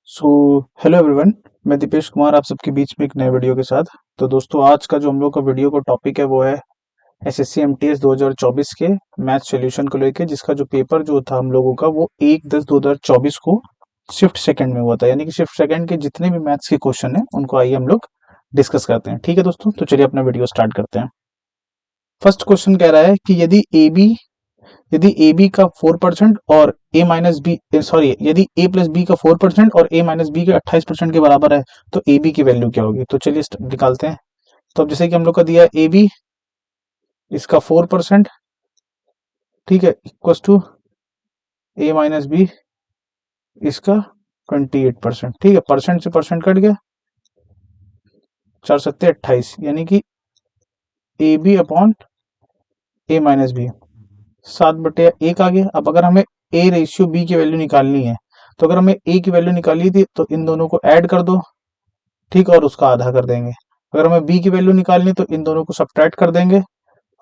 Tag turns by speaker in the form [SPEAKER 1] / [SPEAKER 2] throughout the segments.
[SPEAKER 1] So hello everyone. मैं दीपेश कुमार आप सबके बीच में एक नए वीडियो के साथ। तो दोस्तों, आज का जो हम लोग का वीडियो का टॉपिक है वो है एसएससी एमटीएस 2024 के मैथ सॉल्यूशन को लेके, जिसका जो पेपर जो था हम लोगों का वो 1/10/2024 को शिफ्ट सेकंड में हुआ था। यानी कि शिफ्ट सेकंड के जितने भी मैथ्स के क्वेश्चन है उनको आइए हम लोग डिस्कस करते हैं। ठीक है दोस्तों, तो चलिए अपना वीडियो स्टार्ट करते हैं। फर्स्ट क्वेश्चन कह रहा है कि यदि ए बी का 4% और ए माइनस बी सॉरी यदि ए प्लस बी का 4% और ए माइनस बी के 28% के बराबर है तो ए बी की वैल्यू क्या होगी। तो चलिए निकालते हैं। तो अब जैसे कि हम लोग का दिया ए बी, इसका 4%, ठीक है, equal to A minus B, इसका 28%। ठीक है, परसेंट से परसेंट कट गया, 4×7=28, यानी कि A B upon A minus B 7/1 आ गया। अब अगर हमें ए रेशियो बी की वैल्यू निकालनी है तो अगर हमें ए की वैल्यू निकाली थी तो इन दोनों को ऐड कर दो, ठीक, और उसका आधा कर देंगे। अगर हमें बी की वैल्यू निकालनी तो इन दोनों को सब्ट्रैक्ट कर देंगे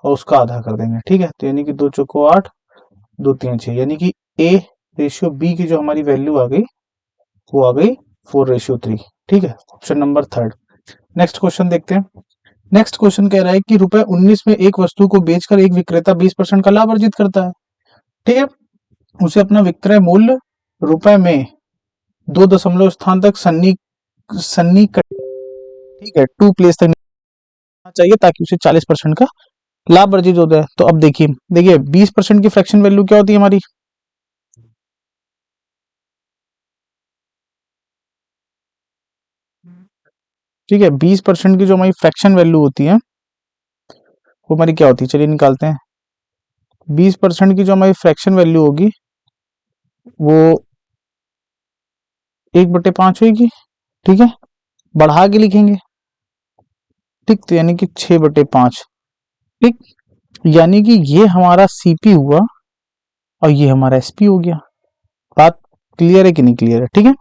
[SPEAKER 1] और उसका आधा कर देंगे। ठीक है, तो यानी कि 2 चौको 8, 2 3 6, यानी कि ए रेशियो बी की जो हमारी वैल्यू आ गई वो आ गई 4:3। ठीक है, option number third. Next question देखते हैं। नेक्स्ट क्वेश्चन कह रहा है कि ₹19 में एक वस्तु को बेचकर एक विक्रेता 20% का लाभ अर्जित करता है। ठीक है, उसे अपना विक्रय मूल्य रुपए में 2 दशमलव स्थान तक सन्नी ठीक है 2 प्लेस तक चाहिए ताकि उसे 40% का लाभ अर्जित होता है। तो अब देखिए देखिए 20% की फ्रैक्शन वैल्यू क्या होती है हमारी। ठीक है, 20% की जो हमारी फ्रैक्शन वैल्यू होती है वो हमारी क्या होती है, चलिए निकालते हैं। 20% की जो हमारी फ्रैक्शन वैल्यू होगी वो 1/5 होगी। ठीक है, बढ़ा के लिखेंगे। ठीक, तो यानी कि 6/5। ठीक, यानी कि ये हमारा सीपी हुआ और ये हमारा एसपी हो गया। बात क्लियर है कि नहीं क्लियर है? ठीक है,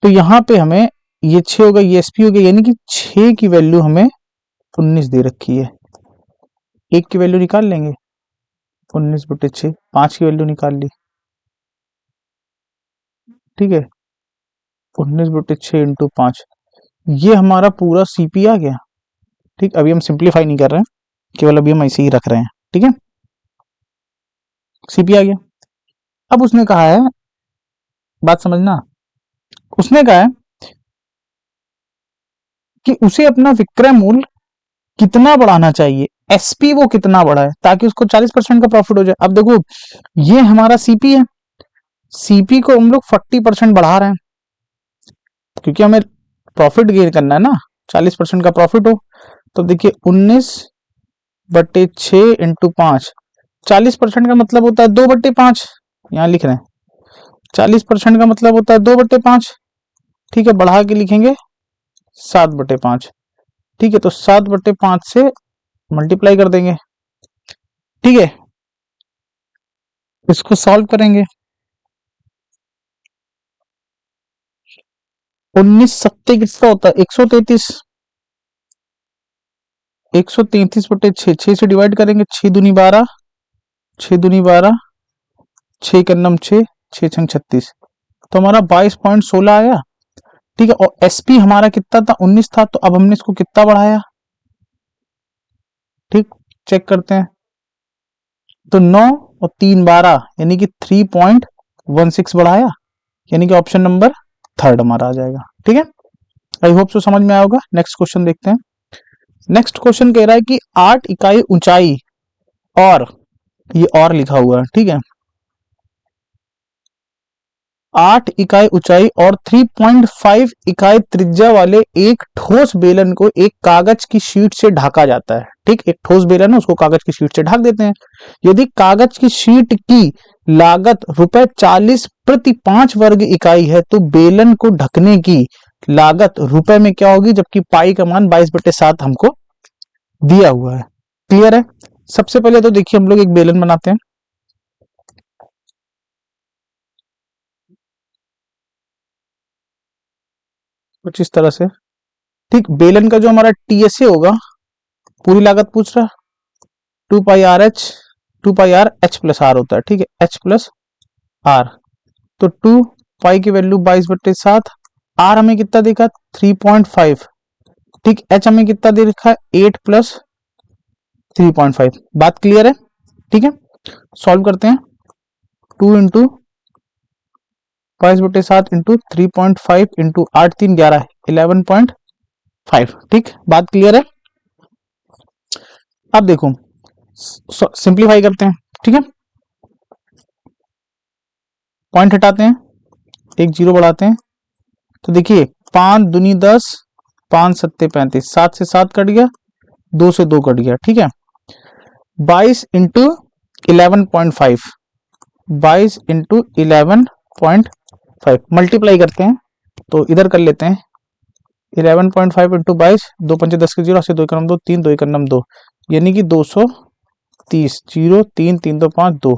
[SPEAKER 1] तो यहाँ पे हमें ये 6 होगा, ये एसपी हो गया, यानी कि 6 की वैल्यू हमें 19 दे रखी है। एक की वैल्यू निकाल लेंगे, 19/6, 5 की वैल्यू निकाल ली। ठीक है, 19/6 इंटू 5, ये हमारा पूरा सीपी आ गया। ठीक, अभी हम सिंप्लीफाई नहीं कर रहे हैं, केवल अभी हम ऐसे ही रख रहे हैं। ठीक है, सीपी आ गया। अब उसने कहा है, बात समझना, उसने कहा है कि उसे अपना विक्रय मूल्य कितना बढ़ाना चाहिए, एसपी वो कितना बढ़ाए ताकि उसको 40% का प्रॉफिट हो जाए। अब देखो ये हमारा सीपी है, सीपी को हम लोग 40% बढ़ा रहे हैं क्योंकि हमें प्रॉफिट गेन करना है ना, 40% का प्रॉफिट हो। तो देखिए 19/6 इंटू 5, 40% का मतलब होता है 2/5, यहाँ लिख रहे हैं 40% का मतलब होता है 2/5। ठीक है, बढ़ा के लिखेंगे 7/5। ठीक है, तो 7/5 से मल्टीप्लाई कर देंगे। ठीक है, इसको सॉल्व करेंगे। 19 कितना होता है, 133। 133/6, 6 से डिवाइड करेंगे, 6×2 = 12, 6×2 = 12, 6×6, 6×6 = 36, तो हमारा 22.16 आया। ठीक है, और एसपी हमारा कितना था, 19 था, तो अब हमने इसको कितना बढ़ाया, ठीक, चेक करते हैं। तो 9 और 3 12, यानी कि 3.16 बढ़ाया, यानी कि ऑप्शन नंबर थर्ड हमारा आ जाएगा। ठीक है, आई होप सो समझ में आया होगा। नेक्स्ट क्वेश्चन देखते हैं। नेक्स्ट क्वेश्चन कह रहा है कि 8 इकाई ऊंचाई और, ये और लिखा हुआ है, ठीक है, 8 इकाई ऊंचाई और 3.5 इकाई त्रिज्या वाले एक ठोस बेलन को एक कागज की शीट से ढका जाता है। ठीक, एक ठोस बेलन है, उसको कागज की शीट से ढक देते हैं। यदि कागज की शीट की लागत ₹40 प्रति 5 वर्ग इकाई है तो बेलन को ढकने की लागत रुपए में क्या होगी, जबकि पाई का मान 22/7 हमको दिया हुआ है। क्लियर है? सबसे पहले तो देखिए हम लोग एक बेलन बनाते हैं कुछ इस तरह से। ठीक, बेलन का जो हमारा टीएसए होगा, पूरी लागत पूछ रहा, 2 pi R H two pi R H plus R होता है, ठीक है, एच प्लस आर। तो 2 पाई की वैल्यू 22/7, आर हमें कितना देखा 3.5, ठीक, एच हमें कितना दे रखा है 8 प्लस 3.5। बात क्लियर है, ठीक है। सॉल्व करते हैं, 2 इंटू 22/7 इंटू 3.5 इंटू 8 3 11 11.5, ठीक, बात क्लियर है। अब देखो सिंप्लीफाई करते हैं, ठीक है, पॉइंट हटाते हैं, एक जीरो बढ़ाते हैं। तो देखिए 5 दूनी 10, 5 सत्ते 35, 7 से 7 कट गया, 2 से 2 कट गया, ठीक है। 22 इंटू 11.5, 22 इंटू 11.5 मल्टीप्लाई करते हैं, तो इधर कर लेते हैं 11.5 इंटू 22, 2 पंचे 10 के जीरो, 80 2 एकम 2 3, 2 एकम 2, यानी कि 230, जीरो 3 3 2 5 2,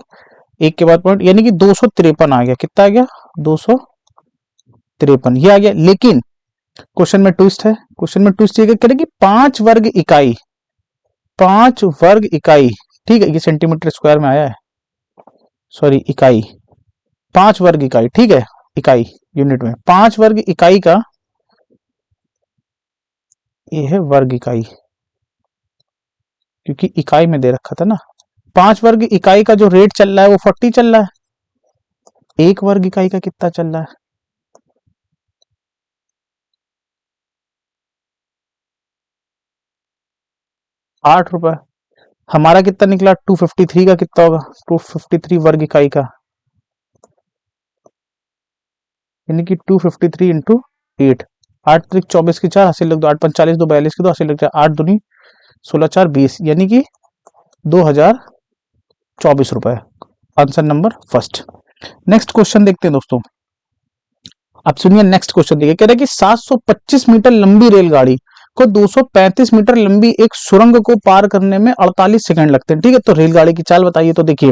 [SPEAKER 1] एक के बाद पॉइंट, यानी कि 253 आ गया। कितना आ गया 253, ये आ गया। लेकिन क्वेश्चन में ट्विस्ट है, क्वेश्चन में ट्विस्ट ये कह रहे कि 5 वर्ग इकाई, 5 वर्ग इकाई, ठीक है, ये सेंटीमीटर स्क्वायर में आया है, सॉरी इकाई, 5 वर्ग इकाई, ठीक है, इकाई यूनिट में 5 वर्ग इकाई का, ये है वर्ग इकाई, क्योंकि इकाई में दे रखा था ना। 5 वर्ग इकाई का जो रेट चल रहा है वो 40 चल रहा है। एक वर्ग इकाई का कितना चल रहा है, 8 रुपए। हमारा कितना निकला 253 का, कितना होगा 253 वर्ग इकाई का, यानी कि 253 इंटू 8, 8 त्रिक 24 की 4, हासिल लिख दो, 8 45 2 42 की 2, हासिल लिख 8 दूनी 16 4 20, यानी कि 2024 रुपए। Answer number first. Next question देखते हैं दोस्तों। अब सुनिए नेक्स्ट क्वेश्चन देखिए, कह रहा है कि 725 मीटर लंबी रेलगाड़ी को 235 मीटर लंबी एक सुरंग को पार करने में 48 सेकंड लगते हैं, ठीक है। तो रेलगाड़ी की चाल बताइए। तो देखिए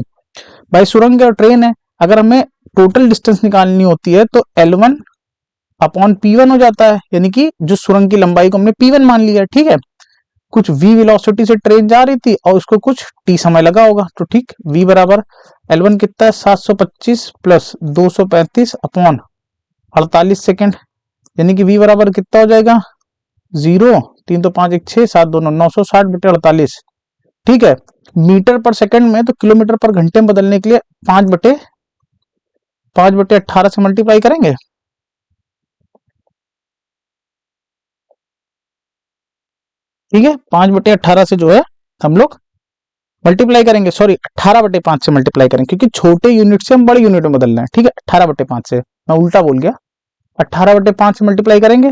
[SPEAKER 1] भाई सुरंग और ट्रेन है, अगर हमें टोटल डिस्टेंस निकालनी होती है तो L1 अपॉन P1 हो जाता है, यानी कि जो सुरंग की लंबाई को हमने P1 मान लिया, ठीक है। कुछ v वेलोसिटी से ट्रेन जा रही थी और उसको कुछ t समय लगा होगा, तो ठीक, v बराबर L1 कितना है 725 प्लस 235 अपॉन 48 सेकेंड, यानी कि v बराबर कितना हो जाएगा 0, 3 तो 5 1 6 7 2 960/48, ठीक है। मीटर पर सेकंड में तो किलोमीटर पर घंटे में बदलने के लिए 5/18 से मल्टीप्लाई करेंगे, ठीक है। 5/18 से जो है हम लोग मल्टीप्लाई करेंगे, सॉरी 18/5 से मल्टीप्लाई करेंगे, क्योंकि छोटे यूनिट से हम बड़े यूनिट में बदलना है, ठीक है। 18/5 से, मैं उल्टा बोल गया, 18/5 से मल्टीप्लाई करेंगे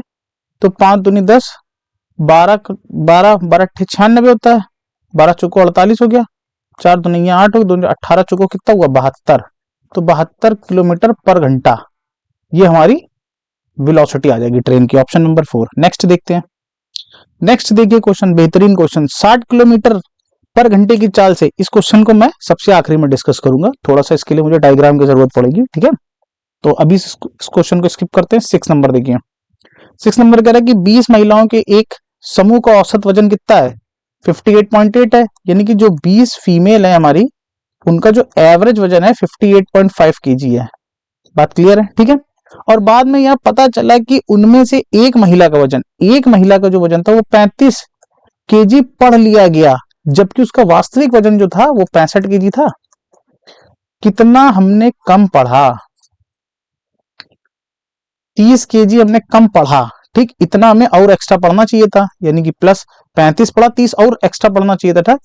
[SPEAKER 1] तो 5 दूनी 10, 12 12 12 96 होता है, 12 चौको 48 हो गया, 4 दूनी 8 हो, 18 चौको कितना हुआ 72, तो 72 किलोमीटर पर घंटा, ये हमारी वेलोसिटी आ जाएगी ट्रेन की। Option number 4। नेक्स्ट देखते हैं। नेक्स्ट देखिए क्वेश्चन, बेहतरीन क्वेश्चन, 60 किलोमीटर पर घंटे की चाल से, इस क्वेश्चन को मैं सबसे आखिरी में डिस्कस करूंगा, थोड़ा सा इसके लिए मुझे डायग्राम की जरूरत पड़ेगी, ठीक है। तो अभी इस क्वेश्चन को स्किप करते हैं। 6 नंबर देखिए, 6 नंबर कह रहा है कि 20 महिलाओं के एक समूह का औसत वजन कितना है 58.8 है, यानी कि जो 20 फीमेल है हमारी, उनका जो एवरेज वजन है 58.5 केजी है। बात क्लियर है, ठीक है। और बाद में यह पता चला कि उनमें से एक महिला का वजन, एक महिला का जो वजन था वो 35 केजी पढ़ लिया गया, जबकि उसका वास्तविक वजन जो था वो 65 केजी था। कितना हमने कम पढ़ा, 30 केजी हमने कम पढ़ा, ठीक, इतना हमें और एक्स्ट्रा पढ़ना चाहिए था, यानी कि प्लस 35 पढ़ा, 30 और एक्स्ट्रा पढ़ना चाहिए था।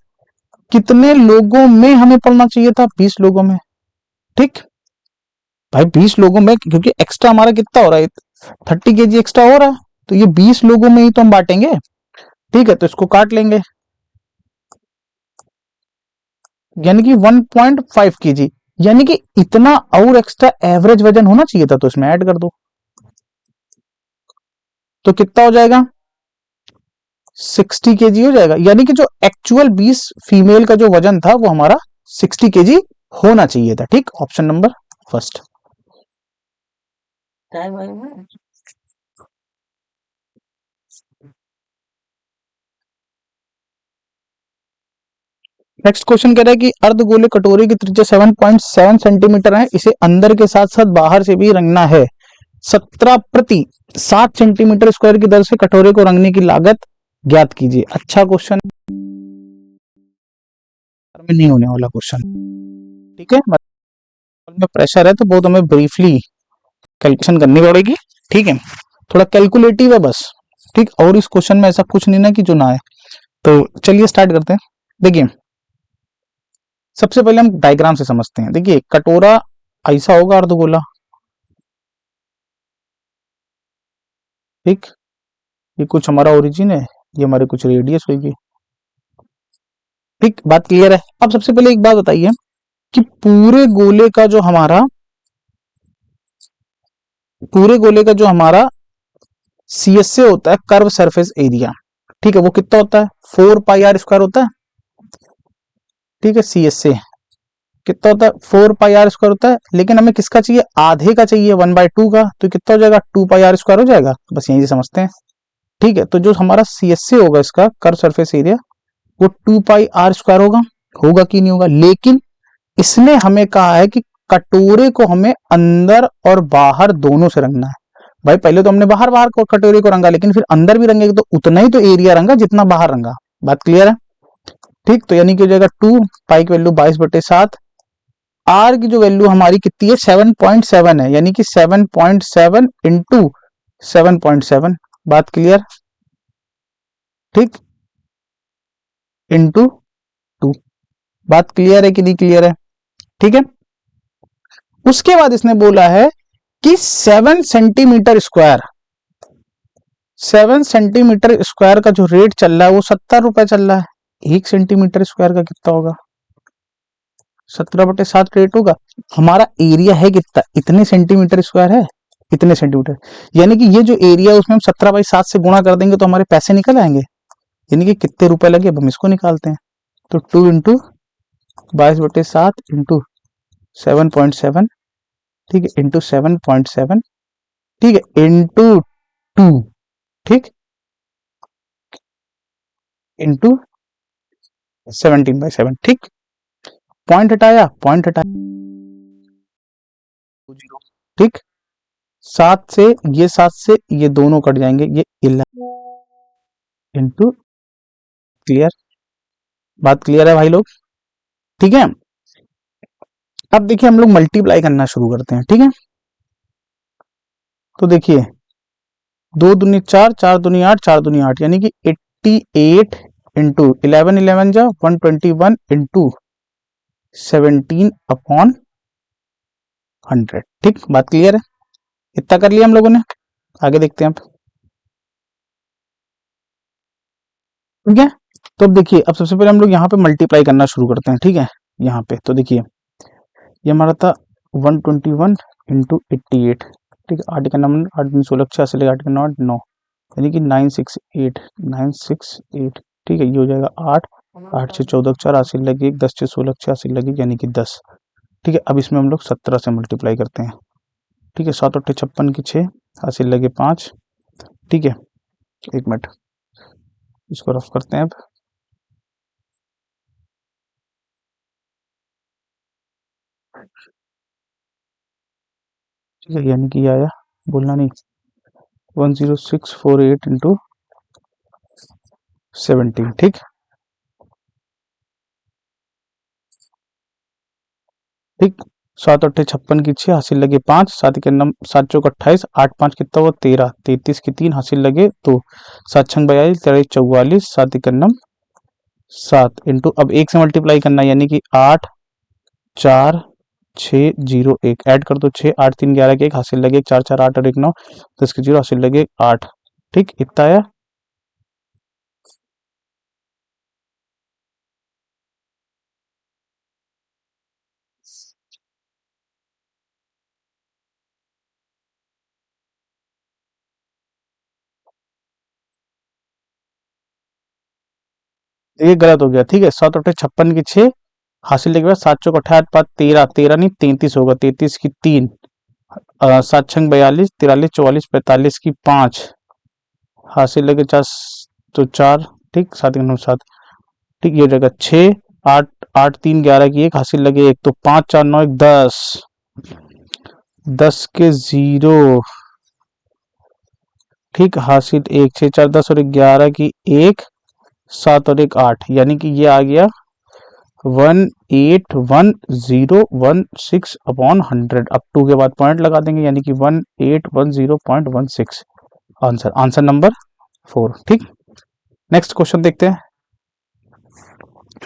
[SPEAKER 1] कितने लोगों में हमें पढ़ना चाहिए था 20 लोगों में, ठीक भाई 20 लोगों में, क्योंकि एक्स्ट्रा हमारा कितना हो रहा है 30 केजी एक्स्ट्रा हो रहा है, तो ये 20 लोगों में ही तो हम बांटेंगे, ठीक है। तो इसको काट लेंगे, यानी कि 1.5 केजी, यानी कि इतना और एक्स्ट्रा एवरेज वजन होना चाहिए था, तो इसमें ऐड कर दो, तो कितना हो जाएगा 60 केजी हो जाएगा, यानी कि जो एक्चुअल 20 फीमेल का जो वजन था वो हमारा 60 केजी होना चाहिए था, ठीक। Option number first. Next question कह रहा है कि अर्धगोले कटोरे की त्रिज्या 7.7 सेंटीमीटर है, इसे अंदर के साथ साथ बाहर से भी रंगना है। 17 प्रति 7 सेंटीमीटर स्क्वायर की दर से कटोरे को रंगने की लागत ज्ञात कीजिए। अच्छा क्वेश्चन में नहीं होने वाला क्वेश्चन, ठीक है। मतलब में प्रेशर है तो बहुत हमें ब्रीफली कैलकुलेशन करनी पड़ेगी, ठीक है। थोड़ा कैलकुलेटिव है बस, ठीक। और इस क्वेश्चन में ऐसा कुछ नहीं ना कि जो ना है। तो चलिए स्टार्ट करते हैं। देखिए सबसे पहले हम डायग्राम से समझते हैं। देखिए कटोरा ऐसा होगा अर्धगोला, ठीक। ये कुछ हमारा ओरिजिन है, ये हमारे कुछ रेडियस होगी, ठीक। बात क्लियर है। अब सबसे पहले एक बात बताइए कि पूरे गोले का जो हमारा सीएसए होता है, कर्व सरफेस एरिया, ठीक है, वो कितना होता है 4 पाई r² होता है, ठीक है। सीएसए कितना होता है 4 पाई r² होता है, लेकिन हमें किसका चाहिए, आधे का चाहिए 1/2 का, तो कितना हो जाएगा 2 पाई r² हो जाएगा। बस यहीं से समझते हैं, ठीक है। तो जो हमारा सीएसए होगा इसका कर्व सरफेस एरिया, वो 2 पाई r² होगा। होगा कि नहीं होगा, लेकिन इसने हमें कहा है कि कटोरे को हमें अंदर और बाहर दोनों से रंगना है। भाई पहले तो हमने बाहर बाहर को कटोरे को रंगा, लेकिन फिर अंदर भी रंगेंगे तो उतना ही तो एरिया रंगा जितना बाहर रंगा। बात क्लियर है, ठीक। तो यानी कि हो जाएगा 2 पाई की वैल्यू 22/7, आर की जो वैल्यू हमारी कितनी है 7.7 है, यानी कि 7.7 इंटू 7.7। बात क्लियर, ठीक, इंटू 2। बात क्लियर है कि नहीं क्लियर है, ठीक है। उसके बाद इसने बोला है कि 7 सेंटीमीटर स्क्वायर का जो रेट चल रहा है वो 70 रुपए चल रहा है। 1 सेंटीमीटर स्क्वायर का कितना होगा, 17/7 रेट होगा। हमारा एरिया है कितना, इतने सेंटीमीटर स्क्वायर है, इतने सेंटीमीटर, यानी कि ये जो एरिया है उसमें हम 17/7 से गुणा कर देंगे तो हमारे पैसे निकल आएंगे, यानी कि कितने रुपए लगे अब हम इसको निकालते हैं। तो 2 इंटू 22/7 इंटू 7.7, ठीक है, इंटू 7.7, ठीक है, इंटू 2, ठीक, इंटू 17/7, ठीक। पॉइंट हटाया, जीरो, ठीक। 7 से ये दोनों कट जाएंगे, ये 11 इंटू, क्लियर। बात क्लियर है भाई लोग, ठीक है। अब देखिए हम लोग मल्टीप्लाई करना शुरू करते हैं, ठीक है। तो देखिए 2 दूनी 4, 4 दूनी 8, 4 दूनी 8, यानी कि 88 इंटू 11, 11 जा 121 इंटू 17/100, ठीक। बात क्लियर है, इतना कर लिया हम लोगों ने। आगे देखते हैं अब, ठीक है। तो अब देखिए, अब सबसे पहले हम लोग यहाँ पे मल्टीप्लाई करना शुरू करते हैं, ठीक है। यहाँ पे तो देखिए ये हमारा था 121 इंटू 88, ठीक है। 8 का नंबर 8 16 86, 8 का 9 9, यानी कि 968, ठीक है। ये हो जाएगा 8, 8 से 14 4 80 लगी, 10 से 16 86 लगी, यानी कि 10, ठीक है। अब इसमें हम लोग 17 से मल्टीप्लाई करते हैं, ठीक है। 7 8 56 की 6, 80 लगे 5, ठीक है। एक मिनट इसको रफ करते हैं अब, ठीक है। यानी कि ये आया, बोलना नहीं, 10648 इंटू 17, ठीक, ठीक। 7 8 56 की 6, हासिल लगे 5, 7 के नम 7 चौक 28, 8 5 कितना हुआ 13, 33 की 3, हासिल लगे 2, 7 छंग 42, 13 44, 7 के नम 7 इंटू, अब एक से मल्टीप्लाई करना है, यानी कि 8 4 6 0 1, ऐड कर दो 6 8 3 11 के 1, हासिल लगे 4 4 8 और 1 9, 10 के 0, हासिल लगे 8, ठीक। इतना आया। ये गलत हो गया, ठीक है। 7 8 56 की 6, हासिल लगे 7 चौक 28, 5 13, 13 नहीं 33 होगा, 33 की 3, 7 छंग 42, 43 44 45 की 5, हासिल लगे 4 तो 4, ठीक। 7 के 9 7, ठीक। ये हो जाएगा 6 8 8 3 11 की 1 हासिल लगे 1, तो 5 4 9 1 10, 10 के 0, ठीक, हासिल 1, 6 4 10 और 11 की 1, 7 और 1 8, यानी कि ये आ गया 181,016 अपॉन 100। अब 2 के बाद पॉइंट लगा देंगे, यानी कि 1810.16 आंसर, आंसर नंबर 4, ठीक। नेक्स्ट क्वेश्चन देखते हैं।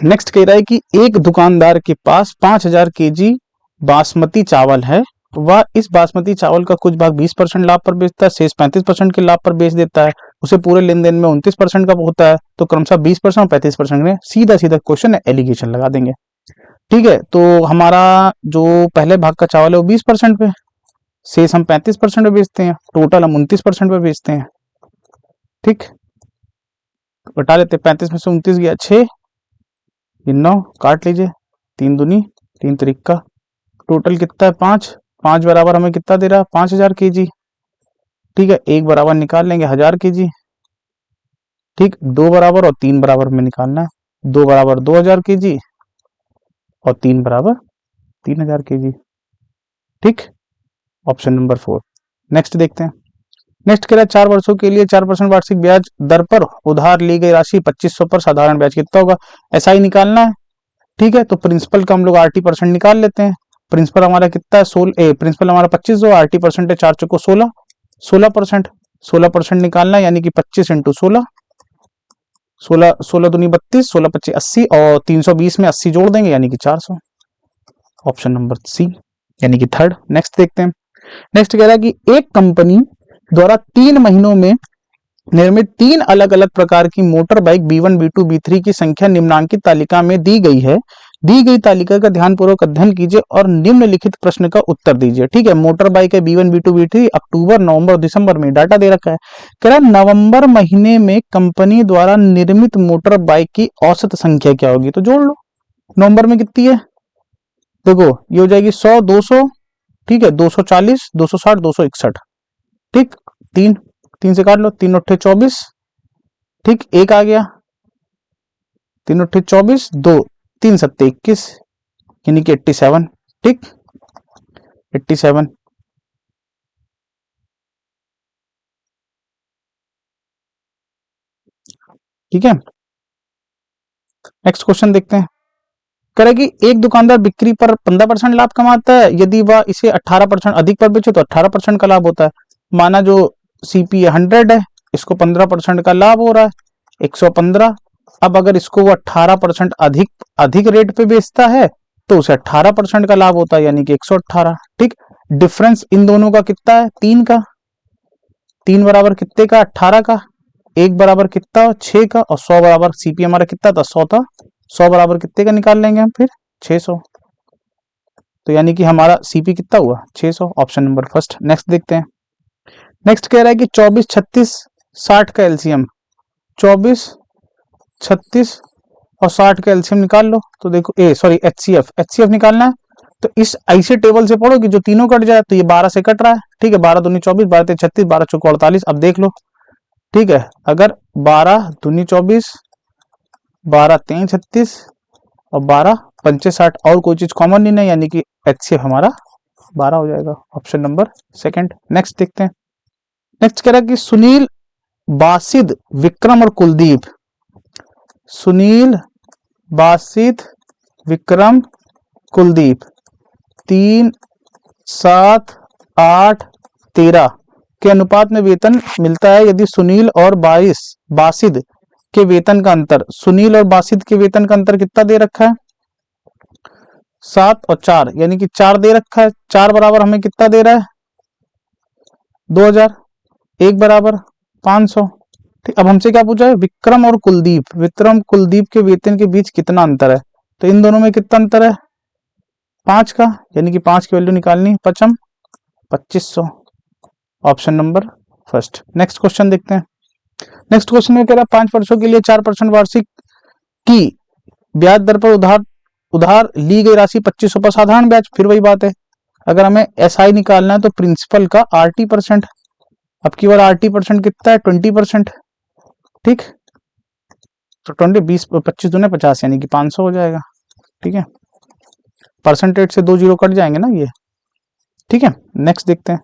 [SPEAKER 1] नेक्स्ट कह रहा है कि एक दुकानदार के पास 5000 केजी बासमती चावल है, वह इस बासमती चावल का कुछ भाग 20% लाभ पर बेचता है, शेष 35% के लाभ पर बेच देता है, उसे पूरे लेन देन में 29% का होता है, तो क्रमशः 20% और 35% में सीधा सीधा क्वेश्चन है, एलिगेशन लगा देंगे, ठीक है। तो हमारा जो पहले भाग का चावल है वो 20% पे, शेष हम 35% पे बेचते हैं, टोटल हम 29% पे बेचते हैं, ठीक। बता लेते, 35 में से 29 गया 6, 9 काट लीजिए, 3 दूनी 3 तिरिक्का, टोटल कितना है 5, 5 बराबर हमें कितना दे रहा है 5000 केजी, ठीक है। 1 बराबर निकाल लेंगे 1000 केजी, ठीक, 2 बराबर और 3 बराबर में निकालना है, 2 बराबर 2000 केजी और 3 बराबर 3000 केजी, ठीक, ऑप्शन नंबर 4। नेक्स्ट देखते हैं। नेक्स्ट कह रहा है 4 वर्षों के लिए 4% वार्षिक ब्याज दर पर उधार ली गई राशि 2500 पर साधारण ब्याज कितना होगा, ऐसा ही निकालना है, ठीक है। तो प्रिंसिपल का हम लोग RT% निकाल लेते हैं। प्रिंसिपल हमारा कितना है 16, प्रिंसिपल हमारा 2500, RT% है 4 चौको 16, 16%, 16% निकालना है, यानी कि 25 इंटू 16, 16 16 दूनी 32, 16 25 80 और 320 में 80 जोड़ देंगे, यानी कि 400, ऑप्शन नंबर सी, यानी कि थर्ड। नेक्स्ट देखते हैं। नेक्स्ट कह रहा है कि एक कंपनी द्वारा 3 महीनों में निर्मित 3 अलग अलग प्रकार की motor bike B1 B2 B3 की संख्या निम्नांकित तालिका में दी गई है, दी गई तालिका का ध्यानपूर्वक अध्ययन कीजिए और निम्नलिखित प्रश्न का उत्तर दीजिए, ठीक है। मोटर बाइक है B1 B2 B3, अक्टूबर नवंबर दिसंबर में डाटा दे रखा है। कह रहा है नवंबर महीने में कंपनी द्वारा निर्मित मोटर बाइक की औसत संख्या क्या होगी, तो जोड़ लो, नवंबर में कितनी है, देखो ये हो जाएगी 100 200, ठीक है, 240 260 261, ठीक, 3 3 से काट लो, 3 अट्ठे 24, ठीक, 1 आ गया, 3 अट्ठे 24, 2 3 सत्ते 21, यानी कि 87, ठीक, 87, ठीक है। नेक्स्ट क्वेश्चन देखते हैं। करें कि एक दुकानदार बिक्री पर 15% लाभ कमाता है, यदि वह इसे 18% अधिक पर बेचे तो 18% का लाभ होता है। माना जो CP 100 है, इसको 15% का लाभ हो रहा है, 115। अब अगर इसको वो 18% अधिक अधिक रेट पे बेचता है तो उसे 18% का लाभ होता है, यानी कि 118, ठीक। डिफरेंस इन दोनों का कितना है 3 का, 3 बराबर कितने का 18 का, 1 बराबर कितना 6 का, और 100 बराबर CP हमारा कितना था 100 था, 100 बराबर कितने का निकाल लेंगे हम फिर 600, तो यानी कि हमारा CP कितना हुआ 600, ऑप्शन नंबर फर्स्ट। नेक्स्ट देखते हैं। नेक्स्ट कह रहा है कि 24 36 60 का एलसीएम, 24 36 और 60 का एलसीएम निकाल लो, तो देखो HCF निकालना है, तो इस ऐसे टेबल से पढ़ो कि जो तीनों कट जाए, तो ये 12 से कट रहा है, ठीक है, 12 दूनी 24, 12 तेईस 36, 12 चौको 48। अब देख लो, ठीक है, अगर 12 दूनी 24, 12 तेईस 36 और 12 पंचे 60 और कोई चीज कॉमन नहीं है, यानी कि HCF हमारा 12 हो जाएगा, ऑप्शन नंबर सेकंड। नेक्स्ट देखते हैं। नेक्स्ट कह रहा है कि सुनील बासिद विक्रम और कुलदीप, सुनील बासित विक्रम कुलदीप 3 7 8 13 के अनुपात में वेतन मिलता है, यदि सुनील और बासिद के वेतन का अंतर, सुनील और बासिद के वेतन का अंतर कितना दे रखा है 7 और 4, यानी कि 4 दे रखा है, 4 बराबर हमें कितना दे रहा है 2000, 1 बराबर 500, ठीक। अब हमसे क्या पूछा है विक्रम और कुलदीप, विक्रम कुलदीप के वेतन के बीच कितना अंतर है, तो इन दोनों में कितना अंतर है 5 का, यानी कि 5 की वैल्यू निकालनी, 5 2500, option number first. Next question देखते हैं। नेक्स्ट क्वेश्चन में कह रहा है 5 वर्षों के लिए 4% वार्षिक की ब्याज दर पर उधार ली गई राशि 2500 पर साधारण ब्याज, फिर वही बात है, अगर हमें SI निकालना है तो प्रिंसिपल का RT%, अब की बार RT% कितना है 20%, ठीक, तो 20 20 25 दूने 50, यानी कि 500 हो जाएगा, ठीक है, परसेंटेज से 2 जीरो कट जाएंगे ना ये, ठीक है। नेक्स्ट देखते हैं,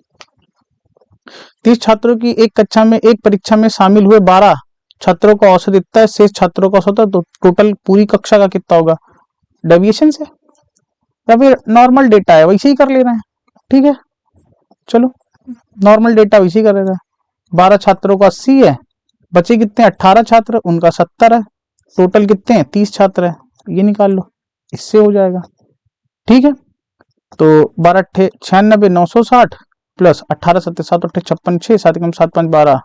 [SPEAKER 1] 30 छात्रों की एक कक्षा में एक परीक्षा में शामिल हुए 12 छात्रों का औसत इतना है, शेष छात्रों का औसत है, तो टोटल पूरी कक्षा का कितना होगा, डेविएशन से या फिर नॉर्मल डेटा है वैसे ही कर ले रहे हैं, ठीक है। चलो नॉर्मल डेटा वैसे ही कर ले रहे हैं, 12 छात्रों का 80 है, बचे कितने 18 छात्र, उनका 70 है, टोटल कितने हैं 30 छात्र है, ये निकाल लो, इससे हो जाएगा, ठीक है। तो 12 अट्ठे 96 960 प्लस 18 सत्ते 7 अट्ठे 56 6 7 कम 7 5 12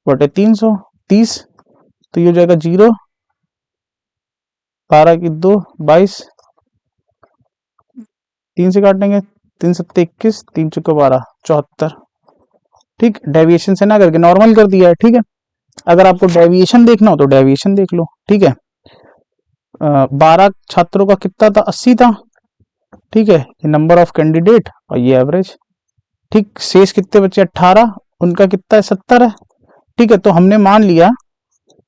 [SPEAKER 1] बटे 330, तो ये हो जाएगा 0, 12 की 2 22, 3 से काटेंगे 3 सत्ते 21 3 चौके 12 74, ठीक। डेविएशन से ना करके नॉर्मल कर दिया है, ठीक है। अगर आपको डेविएशन देखना हो तो डेविएशन देख लो, ठीक है। 12 छात्रों का कितना था 80 था, ठीक है, ये नंबर ऑफ कैंडिडेट और ये एवरेज, ठीक। शेष कितने बचे 18, उनका कितना है 70 है, ठीक है। तो हमने मान लिया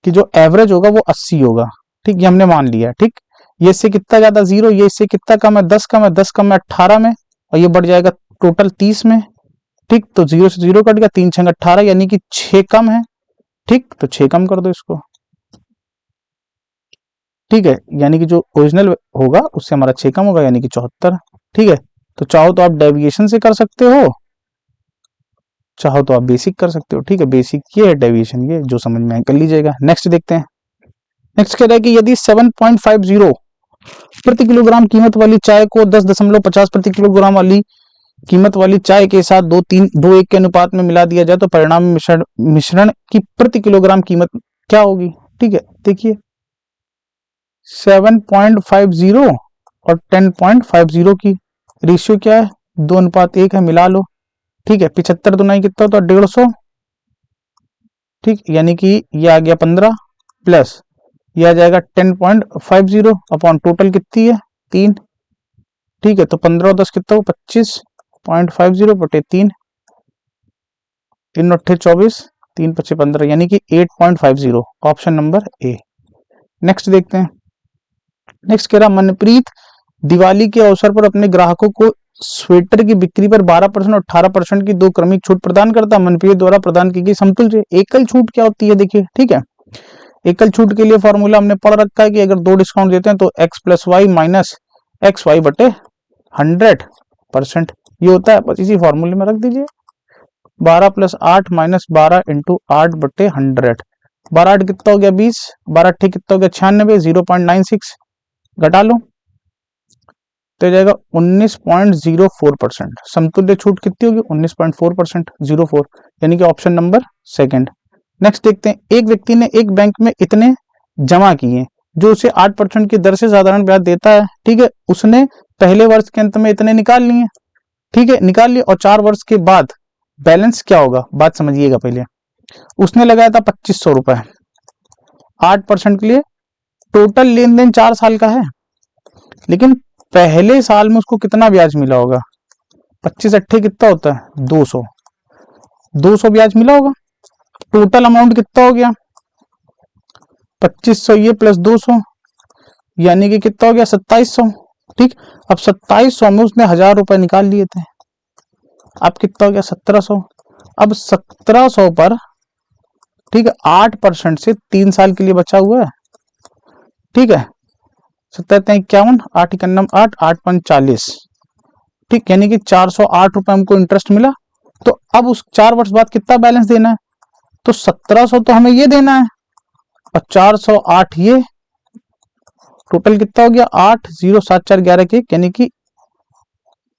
[SPEAKER 1] कि जो एवरेज होगा वो 80 होगा, ठीक, ये हमने मान लिया, ठीक। ये इससे कितना ज्यादा 0, ये इससे कितना कम है 10 कम है, 10 कम है 18 में, और ये बढ़ जाएगा टोटल 30 में, ठीक। तो 0 से 0 कट गया, 3 6 18 यानी कि 6 कम है, ठीक। तो 6 कम कर दो इसको, ठीक है, यानी कि जो ओरिजिनल होगा उससे हमारा 6 कम होगा यानी कि 74, ठीक है। तो चाहो तो आप डेविएशन से कर सकते हो, चाहो तो आप बेसिक कर सकते हो, ठीक है। बेसिक ये है, डेविएशन ये, जो समझ में आए कर लीजिएगा। नेक्स्ट देखते हैं, नेक्स्ट कह रहा है कि यदि 7.50 प्रति किलोग्राम कीमत वाली चाय को 10.50 प्रति किलोग्राम वाली कीमत वाली चाय के साथ 2:1 के अनुपात में मिला दिया जाए तो परिणाम मिश्रण की प्रति किलोग्राम कीमत क्या होगी, ठीक है। देखिए 7.50 और 10.50 की रेशियो क्या है, 2:1 है, मिला लो, ठीक है। 75 दुनाई कितना होता है 150, ठीक, यानी कि ये आ गया 15 प्लस ये आ जाएगा 10.50 अपॉन टोटल कितनी है 3, ठीक है। तो 15 और 10 कितना हो 25.50 बटे 3, 3 अट्ठे 24 3 पच्चे 15 यानी कि 8.50, ऑप्शन नंबर ए। नेक्स्ट देखते हैं, नेक्स्ट कह रहा मनप्रीत दिवाली के अवसर पर अपने ग्राहकों को स्वेटर की बिक्री पर 12% और 18% की 2 क्रमिक छूट प्रदान करता है। मनप्रीत द्वारा प्रदान की गई समतुल्य एकल छूट क्या होती है, देखिए, ठीक है। एकल छूट के लिए फॉर्मूला हमने पढ़ रखा है कि अगर 2 डिस्काउंट देते हैं तो x plus Y minus X Y बटे 100%, ये होता है, बस इसी फॉर्मूले में रख दीजिए, 12 प्लस 8 माइनस 12 इंटू 8 बटे 100, 12 8 कितना हो गया 20, 12 अट्ठे कितना हो गया 96, 0.96 घटा लो तो जाएगा 19.04%, समतुल्य छूट कितनी होगी 19.4%, 04, यानी कि ऑप्शन नंबर सेकंड। नेक्स्ट देखते हैं, एक व्यक्ति ने एक बैंक में इतने जमा किए जो उसे 8% की दर से साधारण ब्याज देता है, ठीक है। उसने पहले वर्ष के अंत में इतने निकाल लिए, ठीक है, निकाल लिए, और 4 वर्ष के बाद बैलेंस क्या होगा, बात समझिएगा पहले। उसने लगाया था 2500 रुपए 8% के लिए, टोटल लेन देन 4 साल का है, लेकिन पहले साल में उसको कितना ब्याज मिला होगा, 25 अट्ठे कितना होता है 200 ब्याज मिला होगा। टोटल अमाउंट कितना हो गया 2500 ये प्लस 200 यानी कि कितना हो गया 2700, ठीक। अब 2700 में उसने 1000 रुपए निकाल लिए थे, अब कितना हो गया 1700, अब 1700 पर, ठीक है, 8% से 3 साल के लिए बचा हुआ है, ठीक है। 57 8 इक्यावन 8 8 5 40, ठीक, यानी कि 408 रुपए हमको इंटरेस्ट मिला। तो अब उस 4 वर्ष बाद कितना बैलेंस देना है, तो 1700 तो हमें ये देना है और 408 ये, टोटल कितना हो गया 8 0 7 4 11 के, यानी कि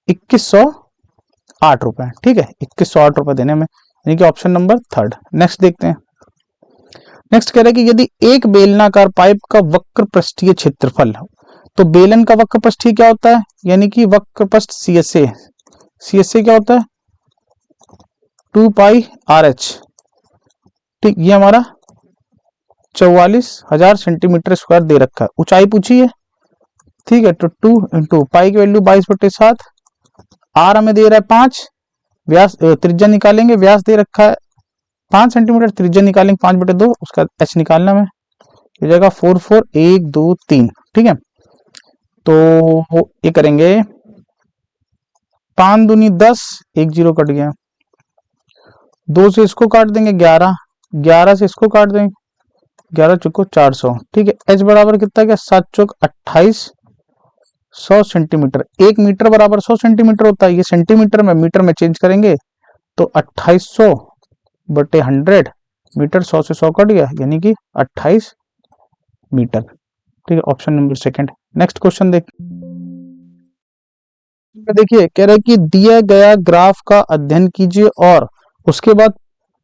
[SPEAKER 1] 2108 रुपए, ठीक है, 2108 रुपए देने में, यानी कि ऑप्शन नंबर थर्ड। नेक्स्ट देखते हैं, नेक्स्ट कह रहा है कि यदि एक बेलनाकार पाइप का वक्र पृष्ठीय क्षेत्रफल, तो बेलन का वक्र पृष्ठीय क्या होता है, यानी कि वक्र पृष्ठ CSA, CSA क्या होता है 2 पाई RH, ठीक, ये हमारा 44,000 सेंटीमीटर स्क्वायर दे रखा है। ऊंचाई पूछी है, ठीक है, तो 2 इंटू पाई की वैल्यू 22/7, R हमें दे रहा है 5, व्यास त्रिज्या निकालेंगे, व्यास दे रखा है 5 सेंटीमीटर, त्रिज्या निकालेंगे 5/2, उसका H निकालना में हो जाएगा 4 4 1 2 3, ठीक है। तो ये करेंगे 5 दूनी 10, एक जीरो कट गया, 2 से इसको काट देंगे 11, 11 से इसको काट देंगे 11 चौको 400, ठीक है। h बराबर कितना गया 7 चौक 28, 100 सेंटीमीटर। 1 मीटर बराबर 100 सेंटीमीटर होता है, ये सेंटीमीटर में मीटर में चेंज करेंगे तो 2800 बटे 100 मीटर, 100 से 100 कट गया यानी कि 28 मीटर, ठीक है। Option number second. Next question देखिए, कह रहा है कि दिया गया ग्राफ का अध्ययन कीजिए और उसके बाद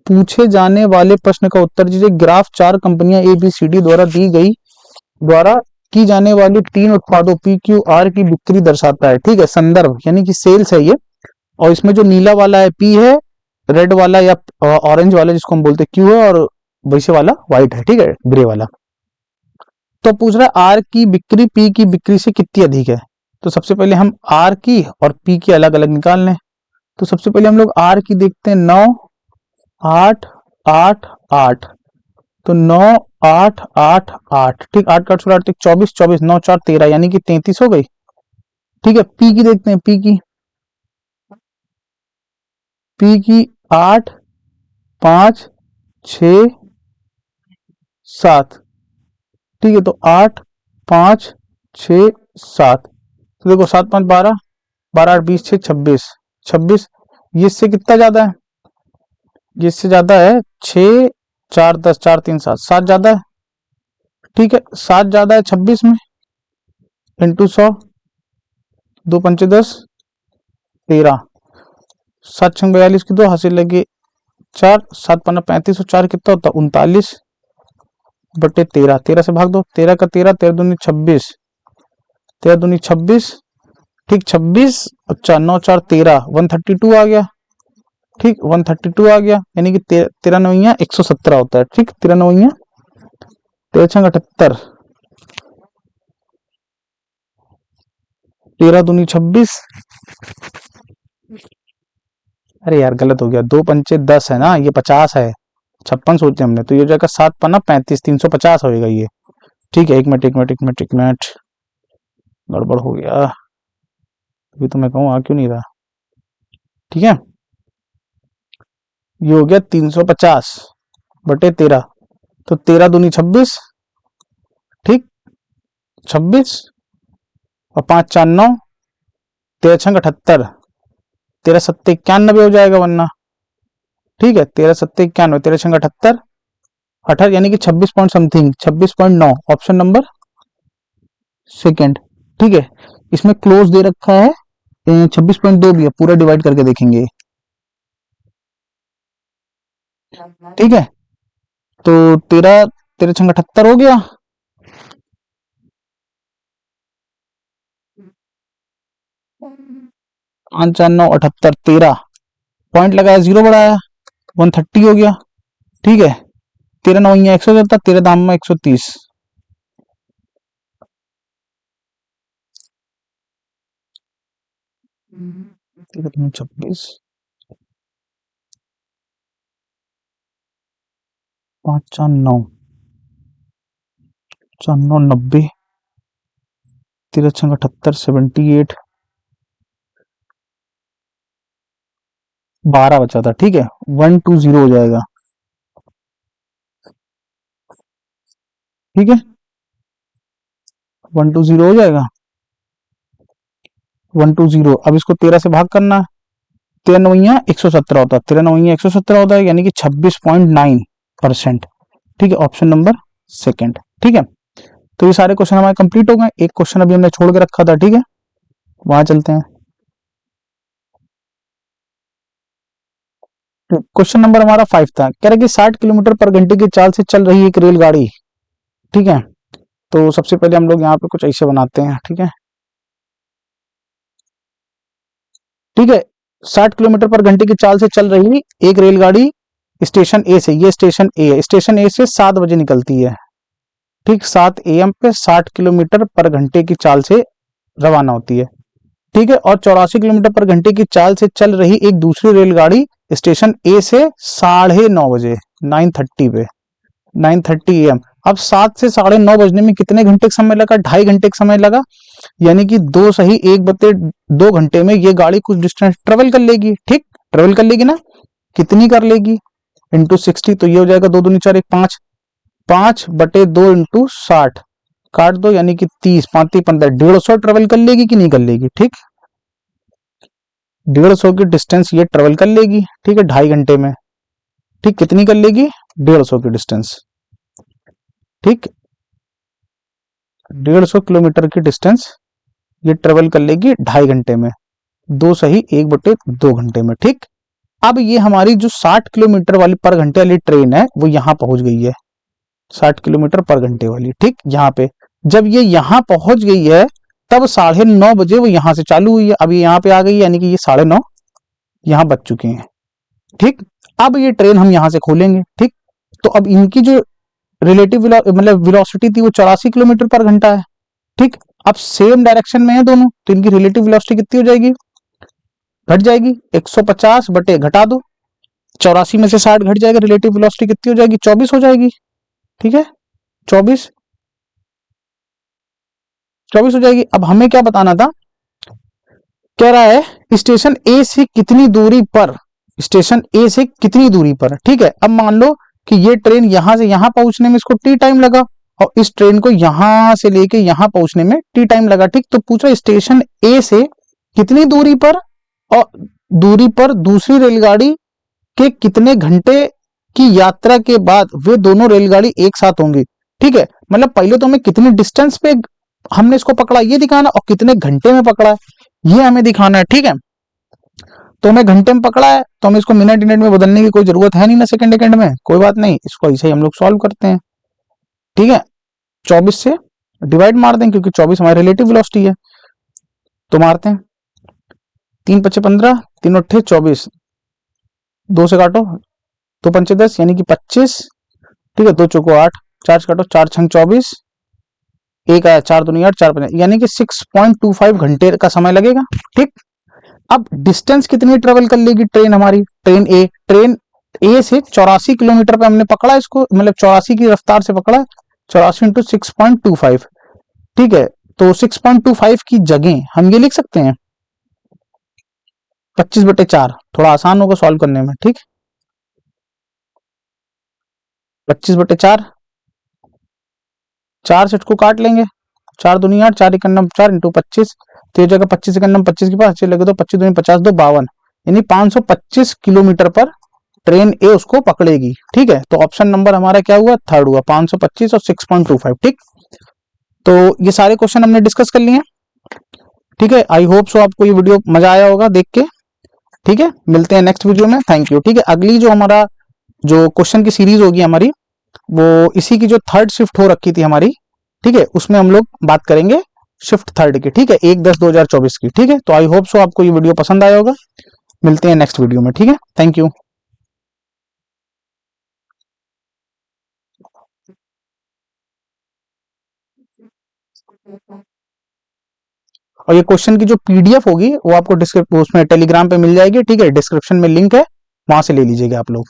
[SPEAKER 1] पूछे जाने वाले प्रश्न का उत्तर दीजिए। ग्राफ 4 कंपनियां ABCD द्वारा की जाने वाली 3 उत्पादों PQR की बिक्री दर्शाता है, ठीक है। संदर्भ यानी कि सेल्स है ये, और इसमें जो नीला वाला है P है, रेड वाला या ऑरेंज वाला जिसको हम बोलते हैं Q है, और वैसे वाला व्हाइट है, ठीक है, ग्रे वाला। तो पूछ रहा है R की बिक्री P की बिक्री से कितनी अधिक है। तो सबसे पहले हम R की और P की अलग अलग निकाल लें। तो सबसे पहले हम लोग R की देखते हैं, 9 8 8 8, तो 9 8 8 8, ठीक, 8 का 8 16 24 24, 9 4 13 यानी कि 33 हो गई, ठीक है। P की देखते हैं, P की 8 5 6 7, ठीक है। तो 8 5 6 7, तो देखो 7 5 12, 12 8 20 6 26 26, ये इससे कितना ज्यादा है, ये इससे ज्यादा है 6 4 10 4 3 7, 7 ज्यादा है, ठीक है। 7 ज्यादा है 26 में, इंटू 100, 2 पंचे 10 13, 7 छंग 42 की 2 हासिल लगे 4, 7 पन्ना 35 और 4 कितना होता है 39 बटे 13, 13 से भाग दो, 13 का 13, 13 दूनी 26, 13 दूनी 26, ठीक, 26 और 4 9 4 13, 132 आ गया, ठीक, 132 आ गया, यानी कि 13 नौइया 117 होता है, ठीक, 13 नौइया 13 छंग 78, 13 दूनी 26, अरे यार गलत हो गया, 2 पंचे 10 है ना, ये 50 है, 56 सोचे हमने, तो ये हो जाएगा 7 पन्ना 35, 350 होएगा ये, ठीक है। एक मिनट गड़बड़ हो गया, अभी तो मैं कहूँ आ क्यों नहीं रहा, ठीक है। ये हो गया 350 बटे 13, तो 13 दूनी 26, ठीक, 26 और 5 4 9, 13 छंग 78, 13 सत्ते 91 हो जाएगा वरना, ठीक है। 13 सत्ते 91, 13 छंग 78, 18 यानी कि 26 point something, 26.9, option number second, ठीक है। इसमें क्लोज दे रखा है 26.2 भी है, पूरा डिवाइड करके देखेंगे, ठीक है। तो 13 13 छंग 78 हो गया, 5 4 9 78, 13 पॉइंट लगाया, 0 बढ़ाया, 130 हो गया, ठीक है। 13 9 170, 13 दाम में 130, तेरह 26 5 4 9 4 9 90, 13 छंग 78 78, 12 बचा था, ठीक है। 120 हो जाएगा, ठीक है, 120 हो जाएगा, 120। अब इसको 13 से भाग करना, 13 नवैया 117 होता है, 13 नवैया 117 होता है, यानी कि 26.9%, ठीक है। ऑप्शन नंबर सेकंड, ठीक है। तो ये सारे क्वेश्चन हमारे कंप्लीट हो गए, एक क्वेश्चन अभी हमने छोड़ के रखा था, ठीक है, वहां चलते हैं। क्वेश्चन नंबर हमारा 5 था, कह रहा है कि 60 किलोमीटर पर घंटे की चाल से चल रही एक रेलगाड़ी, ठीक है। तो सबसे पहले हम लोग यहाँ पे कुछ ऐसे बनाते हैं, ठीक है, ठीक है। 60 किलोमीटर पर घंटे की चाल से चल रही एक रेलगाड़ी स्टेशन ए से, ये स्टेशन ए है, स्टेशन ए से 7 बजे निकलती है, ठीक, 7 AM पे 60 किलोमीटर पर घंटे की चाल से रवाना होती है, ठीक है। और 84 किलोमीटर पर घंटे की चाल से चल रही एक दूसरी रेलगाड़ी स्टेशन ए से 9:30 बजे 9:30 पे 9:30 AM अब 7 से 9:30 बजने में कितने घंटे का समय लगा? 2.5 घंटे का समय लगा। यानी कि 2 सही 1/2 घंटे में ये गाड़ी कुछ डिस्टेंस ट्रेवल कर लेगी। ठीक, ट्रेवल कर लेगी ना, कितनी कर लेगी? इंटू 60, तो ये हो जाएगा 2 दूनी 4 1 5, 5/2 इंटू 60 काट दो, यानी कि 30, 5 3 15, 150 ट्रेवल कर लेगी कि नहीं कर लेगी? ठीक, 150 की डिस्टेंस ये ट्रेवल कर लेगी। ठीक है, 2.5 घंटे में। ठीक, कितनी कर लेगी? 150 की डिस्टेंस। ठीक, 150 किलोमीटर की डिस्टेंस ये ट्रेवल कर लेगी 2.5 घंटे में, 2 सही 1/2 घंटे में। ठीक, अब ये हमारी जो 60 किलोमीटर वाली पर घंटे वाली ट्रेन है वो यहां पहुंच गई है, 60 किलोमीटर पर घंटे वाली। ठीक, यहाँ पे जब ये यहां पहुंच गई है तब 9:30 बजे वो यहां से चालू हुई है। अब ये यहाँ पे आ गई, यानी कि ये 9:30 यहां बच चुके हैं। ठीक, अब ये ट्रेन हम यहां से खोलेंगे। ठीक, तो अब इनकी जो रिलेटिव मतलब वेलोसिटी थी वो 84 किलोमीटर पर घंटा है। ठीक, अब सेम डायरेक्शन में है दोनों, तो इनकी रिलेटिव वेलोसिटी कितनी हो जाएगी? घट जाएगी। 150 बटे घटा दो, 84 में से 60 घट जाएगा, रिलेटिव वेलोसिटी कितनी हो जाएगी? 24 हो जाएगी। ठीक है, 24 हो जाएगी। अब हमें क्या बताना था? कह रहा है स्टेशन ए से कितनी दूरी पर, स्टेशन ए से कितनी दूरी पर। ठीक है, अब मान लो कि ये ट्रेन यहां से यहां पहुंचने में इसको टी टाइम लगा और इस ट्रेन को यहां से लेके यहां पहुंचने में टी टाइम लगा। ठीक, तो पूछ रहा है स्टेशन ए से कितनी दूरी पर और दूरी पर दूसरी रेलगाड़ी के कितने घंटे की यात्रा के बाद वे दोनों रेलगाड़ी एक साथ होंगी। ठीक है, मतलब पहले तो हमें कितनी डिस्टेंस पे हमने इसको पकड़ा ये दिखाना और कितने घंटे में पकड़ा है ये हमें दिखाना है। ठीक है, तो हमें घंटे में पकड़ा है तो हमें इसको मिनट मिनट में बदलने की कोई जरूरत है नहीं ना, सेकंड में। कोई बात नहीं, इसको ऐसे ही हम लोग सॉल्व करते हैं। ठीक है, 24 से डिवाइड मार दें क्योंकि 24 हमारी रिलेटिव वेलोसिटी है, तो मारते हैं। 3 5 15, 3 8 24, 2 से काटो, 2 5 10 यानी कि 25। ठीक है, 2 चौको 8, 4 से काटो, 4 6 24, एक आया 4 दूनी 8, 4 5 यानी कि 6.25 घंटे का समय लगेगा। ठीक, अब डिस्टेंस कितनी ट्रेवल कर लेगी ट्रेन हमारी? ट्रेन ए से 84 किलोमीटर पे हमने पकड़ा इसको, मतलब 84 की रफ्तार से पकड़ा, 84 इंटू 6.25। ठीक है, तो 6.25 की जगह हम ये लिख सकते हैं 25/4, थोड़ा आसान होगा सॉल्व करने में। ठीक, 25/4, 4 से इसको काट लेंगे, 4 दूनी 8, 4 1 4 इंटू 25, तो ये जगह 25 1 25 के पास अच्छे लगे तो 25 दूनी 50 2 52, यानी 525 किलोमीटर पर ट्रेन ए उसको पकड़ेगी। ठीक है, तो ऑप्शन नंबर हमारा क्या हुआ? थर्ड हुआ, 525 और 6.25। ठीक, तो ये सारे क्वेश्चन हमने डिस्कस कर लिए। ठीक है, आई होप सो आपको ये वीडियो मजा आया होगा देख के। ठीक है, मिलते हैं नेक्स्ट वीडियो में। Thank you. ठीक है, अगली जो हमारा जो क्वेश्चन की सीरीज होगी हमारी, वो इसी की जो थर्ड शिफ्ट हो रखी थी हमारी, ठीक है, उसमें हम लोग बात करेंगे शिफ्ट थर्ड की। ठीक है, 1/10/2024 की। ठीक है, तो आई होप सो आपको ये वीडियो पसंद आया होगा। मिलते हैं नेक्स्ट वीडियो में। ठीक है, थैंक यू। और ये क्वेश्चन की जो पीडीएफ होगी वो आपको उसमें टेलीग्राम पे मिल जाएगी। ठीक है, डिस्क्रिप्शन में लिंक है, वहां से ले लीजिएगा आप लोग।